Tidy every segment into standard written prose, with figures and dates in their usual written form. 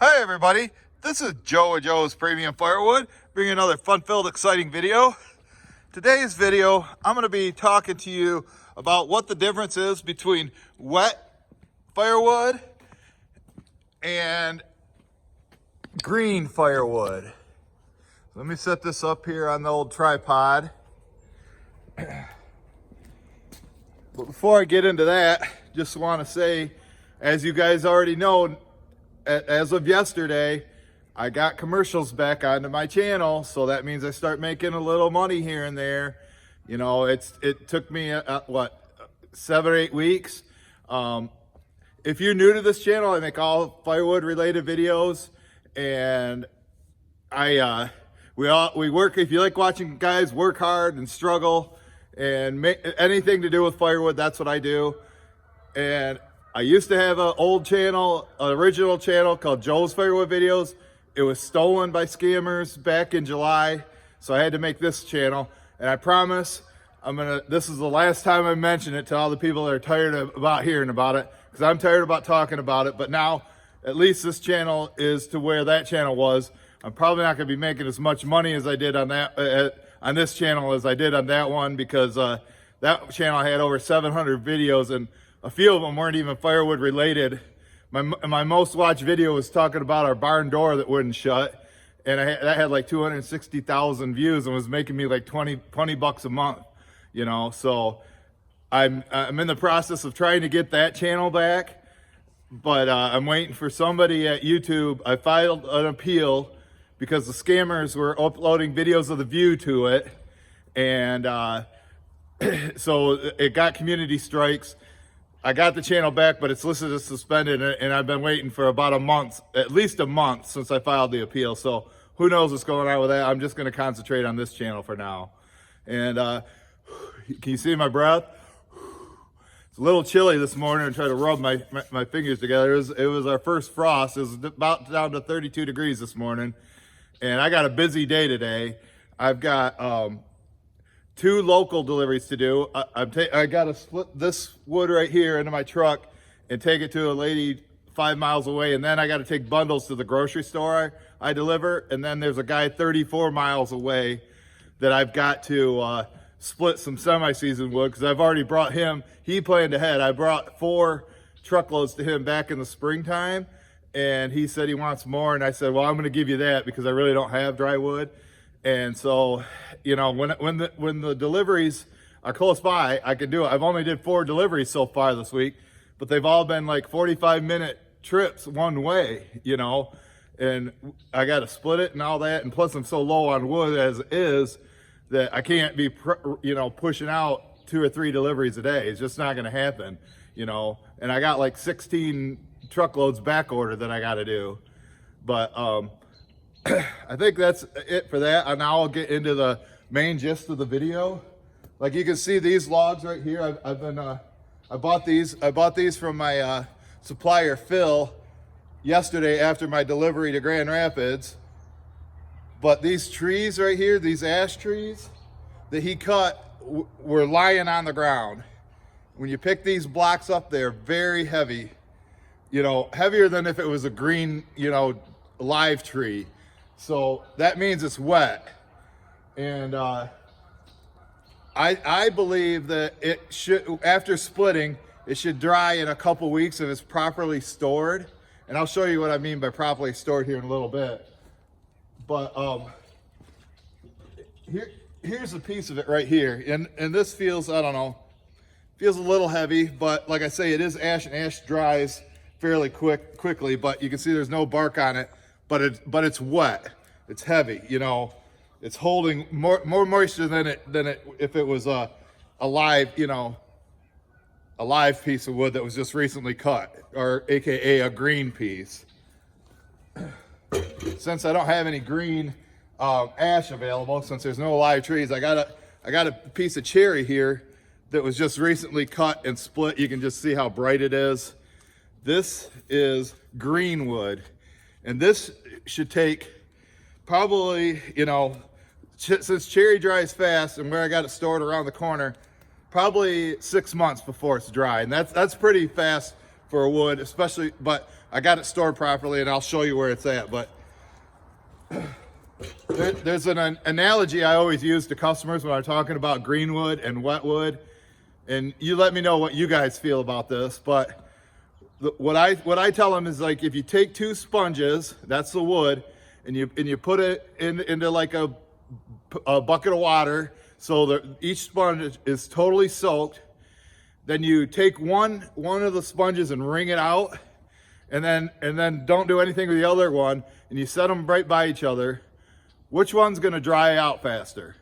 Hey everybody, this is Joe with Joe's Premium Firewood, bringing another fun-filled, exciting video. Today's video, I'm going to be talking to you about what the difference is between wet firewood and green firewood. Let me set this up here on the old tripod. But before I get into that, just want to say, as you guys already know, as of yesterday, I got commercials back onto my channel, so that means I start making a little money here and there. You know, it took me what, 7 or 8 weeks. If you're new to this channel, I make all firewood related videos, and we work. If you like watching guys work hard and struggle and make anything to do with firewood, that's what I do. And I used to have an old channel, an original channel called Joe's Firewood Videos. It was stolen by scammers back in July, so I had to make this channel. And I promise, this is the last time I mention it to all the people that are tired about hearing about it, because I'm tired about talking about it. But now, at least this channel is to where that channel was. I'm probably not going to be making as much money as I did on that on this channel as I did on that one, because that channel had over 700 videos, and a few of them weren't even firewood related. My most watched video was talking about our barn door that wouldn't shut, and that had like 260,000 views and was making me like 20 bucks a month, you know. So I'm in the process of trying to get that channel back, but I'm waiting for somebody at YouTube. I filed an appeal because the scammers were uploading videos of the view to it, and so it got community strikes. I got the channel back, but it's listed as suspended, and I've been waiting for about a month, at least a month, since I filed the appeal. So who knows what's going on with that. I'm just going to concentrate on this channel for now. And can you see my breath? It's a little chilly this morning. I tried to rub my fingers together. It was our first frost. It was about down to 32 degrees this morning. And I got a busy day today. I've got 2 local deliveries to do. I got to split this wood right here into my truck and take it to a lady 5 miles away, and then I got to take bundles to the grocery store I deliver, and then there's a guy 34 miles away that I've got to split some semi-season wood, because I've already brought him. He planned ahead. I brought 4 truckloads to him back in the springtime, and he said he wants more, and I said, well, I'm going to give you that because I really don't have dry wood. And so, you know, when the deliveries are close by, I can do it. I've only did 4 deliveries so far this week, but they've all been like 45-minute trips one way, you know, and I got to split it and all that. And plus I'm so low on wood as is that I can't be, pushing out 2 or 3 deliveries a day. It's just not going to happen, you know, and I got like 16 truckloads back order that I got to do. But, I think that's it for that. And now I'll get into the main gist of the video. Like you can see these logs right here. I bought these from my supplier Phil yesterday after my delivery to Grand Rapids. But these trees right here, these ash trees that he cut were lying on the ground. When you pick these blocks up, they're very heavy, you know, heavier than if it was a green, you know, live tree. So that means it's wet, and I believe that it should, after splitting, it should dry in a couple weeks if it's properly stored. And I'll show you what I mean by properly stored here in a little bit. But here's a piece of it right here, and this feels, I don't know, feels a little heavy, but like I say, it is ash, and ash dries fairly quickly. But you can see there's no bark on it. But it's wet. It's heavy. You know, it's holding more moisture than it if it was a live, you know, a live piece of wood that was just recently cut, or AKA a green piece. Since I don't have any green ash available, since there's no live trees, I got a piece of cherry here that was just recently cut and split. You can just see how bright it is. This is green wood. And this should take probably, you know, since cherry dries fast and where I got it stored around the corner, probably 6 months before it's dry. And that's pretty fast for a wood, especially, but I got it stored properly and I'll show you where it's at. But there's an analogy I always use to customers when I'm talking about green wood and wet wood, and you let me know what you guys feel about this. But what I tell them is, like, if you take 2 sponges, that's the wood, and you put it into like a bucket of water, so that each sponge is totally soaked. Then you take one of the sponges and wring it out, and then don't do anything with the other one, and you set them right by each other. Which one's going to dry out faster?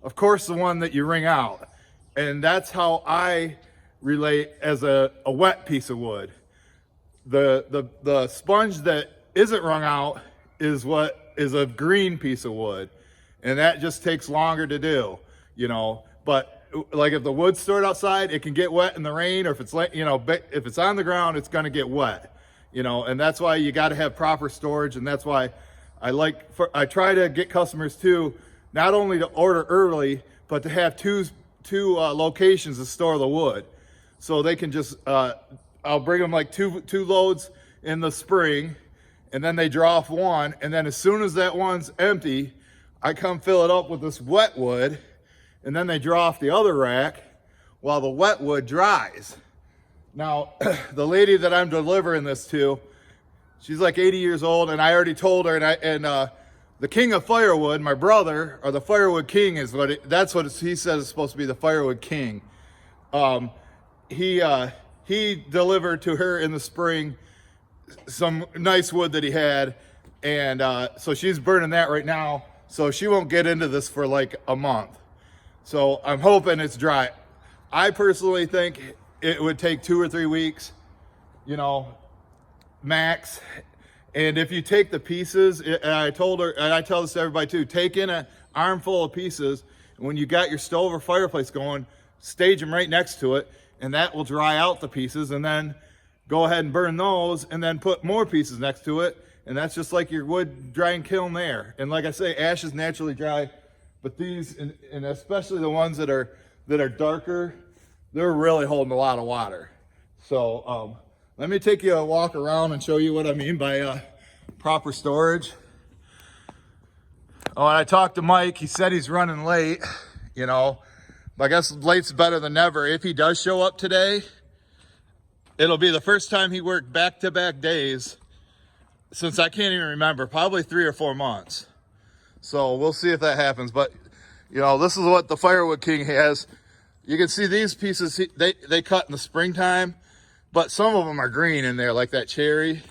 Of course, the one that you wring out. And that's how I relate as a wet piece of wood. The sponge that isn't wrung out is what is a green piece of wood, and that just takes longer to do, you know. But like, if the wood's stored outside, it can get wet in the rain, or if it's like, you know, if it's on the ground, it's going to get wet, you know. And that's why you got to have proper storage, and that's why I try to get customers to not only to order early, but to have two locations to store the wood, so they can just I'll bring them like two loads in the spring, and then they draw off one, and then as soon as that one's empty, I come fill it up with this wet wood, and then they draw off the other rack while the wet wood dries. Now, the lady that I'm delivering this to, she's like 80 years old, and I already told her, and the king of firewood, my brother, or the firewood king, is that's what he says is supposed to be, the firewood king. He delivered to her in the spring some nice wood that he had, and so she's burning that right now, so she won't get into this for like a month. So I'm hoping it's dry. I personally think it would take 2 or 3 weeks, you know, max. And if you take the pieces, and I told her, and I tell this to everybody too, take in an armful of pieces, and when you got your stove or fireplace going, stage them right next to it, and that will dry out the pieces, and then go ahead and burn those, and then put more pieces next to it, and that's just like your wood drying kiln there. And like I say, ash is naturally dry, but these, and especially the ones that are darker, they're really holding a lot of water. So let me take you a walk around and show you what I mean by proper storage. Oh, and I talked to Mike. He said he's running late, you know. I guess late's better than never. If he does show up today, it'll be the first time he worked back-to-back days since I can't even remember, probably 3 or 4 months. So we'll see if that happens. But, you know, this is what the Firewood King has. You can see these pieces, they cut in the springtime, but some of them are green in there, like that cherry.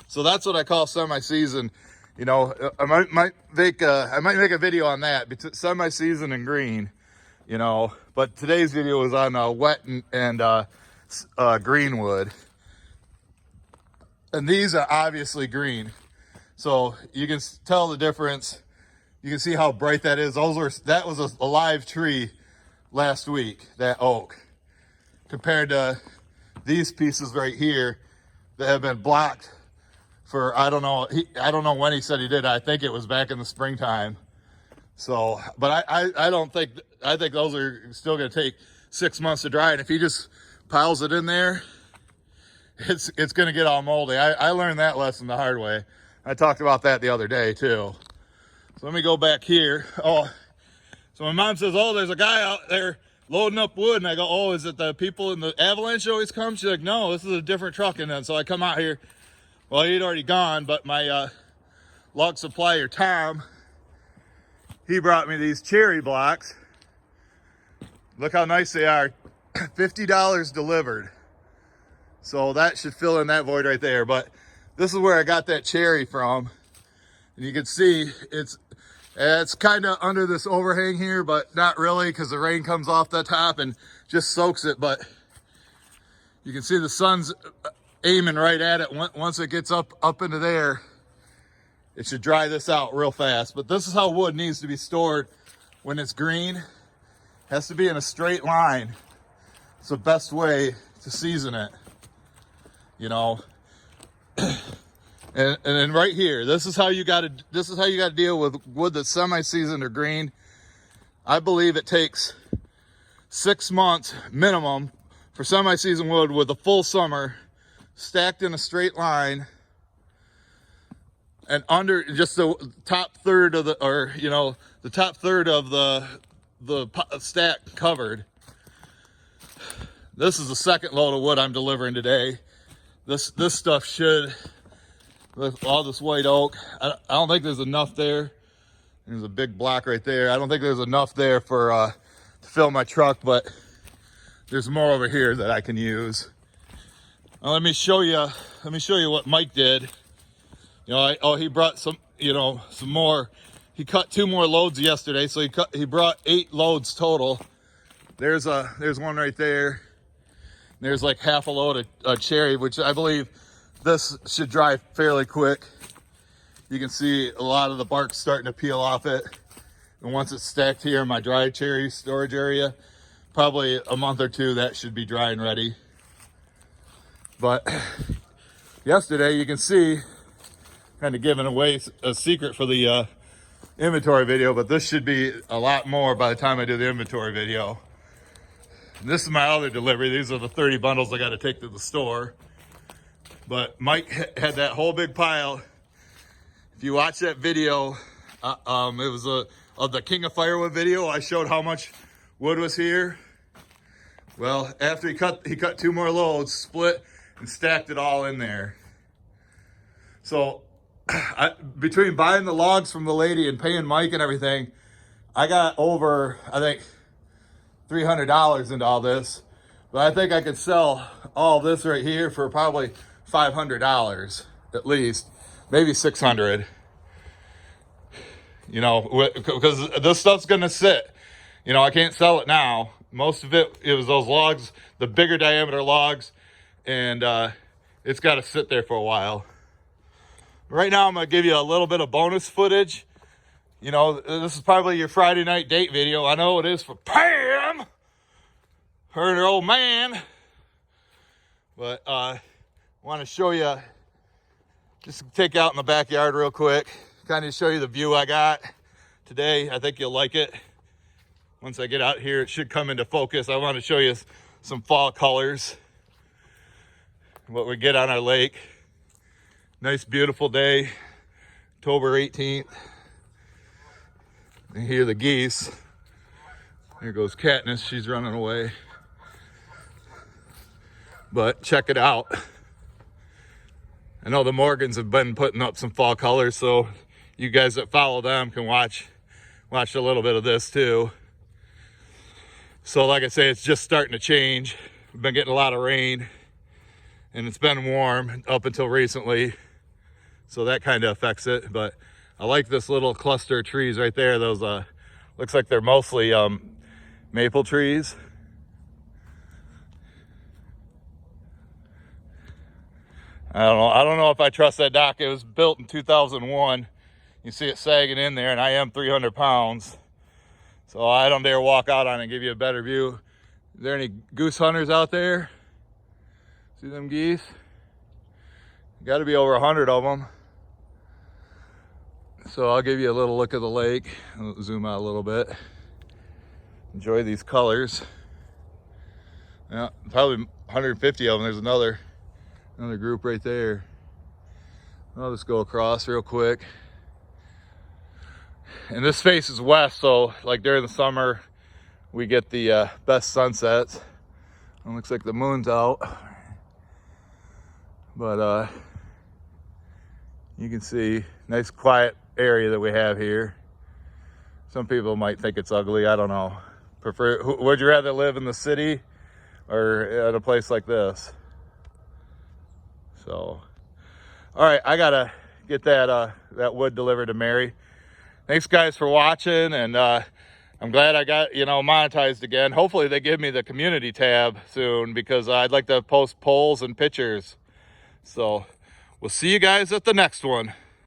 So that's what I call semi-season. You know, I might make a video on that, semi-season and green. You know, but today's video was on wet and green wood. And these are obviously green. So you can tell the difference. You can see how bright that is. That was a live tree last week, that oak, compared to these pieces right here that have been blocked for, I don't know when he said he did. I think it was back in the springtime. So, but I think those are still going to take 6 months to dry. And if he just piles it in there, it's going to get all moldy. I learned that lesson the hard way. I talked about that the other day too. So let me go back here. Oh, so my mom says, oh, there's a guy out there loading up wood. And I go, oh, is it the people in the avalanche always come? She's like, no, this is a different truck. And then so I come out here. Well, he'd already gone, but my log supplier, Tom, he brought me these cherry blocks. Look how nice they are. $50 delivered. So that should fill in that void right there. But this is where I got that cherry from. And you can see it's kind of under this overhang here, but not really, because the rain comes off the top and just soaks it. But you can see the sun's aiming right at it. Once it gets up into there, it should dry this out real fast. But this is how wood needs to be stored when it's green. It has to be in a straight line. It's the best way to season it, you know. And then right here, this is how you got to deal with wood that's semi-seasoned or green. I believe it takes 6 months minimum for semi-seasoned wood with a full summer stacked in a straight line, and under just the top third of the, or you know, the top third of the stack covered. This is the second load of wood I'm delivering today. This stuff should, with all this white oak, I don't think there's enough there. There's a big block right there. I don't think there's enough there for to fill my truck, but there's more over here that I can use. Now let me show you what Mike did. You know, he brought some, you know, some more. He cut 2 more loads yesterday, so he brought 8 loads total. There's one right there. There's like half a load of cherry, which I believe this should dry fairly quick. You can see a lot of the bark starting to peel off it. And once it's stacked here in my dry cherry storage area, probably a month or 2, that should be dry and ready. But yesterday, you can see, kind of giving away a secret for the inventory video, but this should be a lot more by the time I do the inventory video. And this is my other delivery. These are the 30 bundles I got to take to the store. But Mike had that whole big pile. If you watch that video, it was of the King of Firewood video. I showed how much wood was here. Well, after he cut 2 more loads, split and stacked it all in there. So between buying the logs from the lady and paying Mike and everything, I got over, I think, $300 into all this. But I think I could sell all this right here for probably $500 at least, maybe $600. You know, because this stuff's gonna sit. You know, I can't sell it now. Most of it was those logs, the bigger diameter logs, and it's got to sit there for a while. Right now, I'm gonna give you a little bit of bonus footage. You know, this is probably your Friday night date video. I know it is for Pam, her and her old man. But I want to show you, just take out in the backyard real quick, kind of show you the view I got today. I think you'll like it. Once I get out here, it should come into focus. I want to show you some fall colors, what we get on our lake. Nice, beautiful day, October 18th. You hear the geese. There goes Katniss, she's running away. But check it out. I know the Morgans have been putting up some fall colors, so you guys that follow them can watch a little bit of this too. So like I say, it's just starting to change. We've been getting a lot of rain, and it's been warm up until recently, so that kind of affects it. But I like this little cluster of trees right there. Those looks like they're mostly maple trees. I don't know if I trust that dock. It was built in 2001. You see it sagging in there, and I am 300 pounds. So I don't dare walk out on it and give you a better view. Is there any goose hunters out there? See them geese? Got to be over 100 of them. So I'll give you a little look of the lake. I'll zoom out a little bit. Enjoy these colors. Yeah, probably 150 of them. There's another group right there. I'll just go across real quick. And this faces west, so like during the summer, we get the best sunsets. It looks like the moon's out. But you can see nice quiet area that we have here. Some people might think it's ugly, I don't know. Would you rather live in the city or at a place like this? So, all right, I gotta get that wood delivered to Mary. Thanks guys for watching, and I'm glad I got, monetized again. Hopefully they give me the community tab soon, because I'd like to post polls and pictures. So we'll see you guys at the next one.